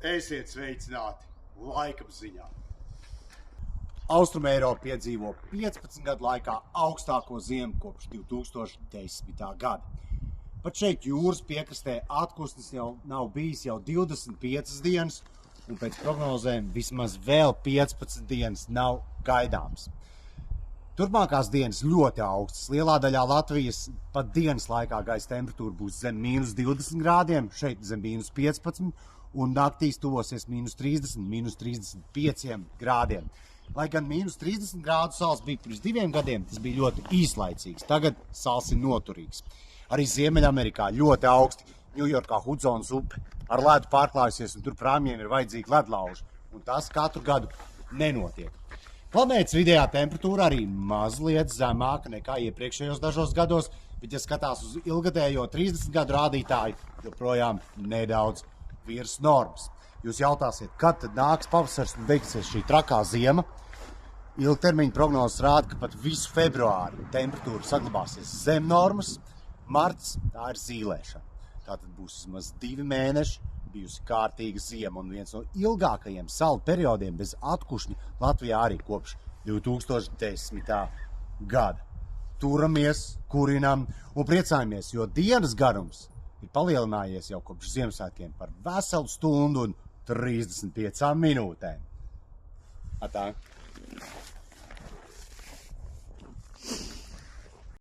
Esiet sveicināti laikapziņā. Austruma Eiropa piedzīvo 15 gadu laikā augstāko ziemu kopš 2010. gada. Pat šeit jūras piekrastē atpūsnis jau nav bijis jau 25 dienas, un pēc prognozēm vismaz vēl 15 dienas nav gaidāms. Turpmākās dienas ļoti augstas. Lielā daļā Latvijas pat dienas laikā gaisa temperatūra būs zem -20 grādiem, šeit zem -15, un naktīs tuvosies -30, -35 grādiem. Lai gan -30 grādu sals bija pirms 2 gadiem, tas bija ļoti īslaicīgs. Tagad sals ir noturīgs. Arī Ziemeļamerikā ļoti augsti. Ņujorkā Hudzonas upe ar ledu pārklājusies, un tur prāmjiem ir vajadzīgi ledlauži. Un tas katru gadu nenotiek. Planētas vidējā temperatūra arī mazliet zemāka nekā iepriekšējos dažos gados, bet, ja skatās uz ilgadējo 30 gadu rādītāju, joprojām nedaudz virs normas. Jūs jautāsiet, kad tad nāks pavasars un beigsies šī trakā ziema? Ilgtermiņa prognozes rāda, ka pat visu februāri temperatūra saglabāsies zem normas. Marts tā ir zīlēšana. Tātad būs vismaz 2 mēneši bijusi kārtīga ziema un viens no ilgākajiem salu periodiem bez atkušņa Latvijā arī kopš 2010. gada. Turamies, kurinam un priecājamies, jo dienas garums ir palielinājies jau kopš Ziemassvētkiem par veselu stundu un 35 minūtēm. Atā.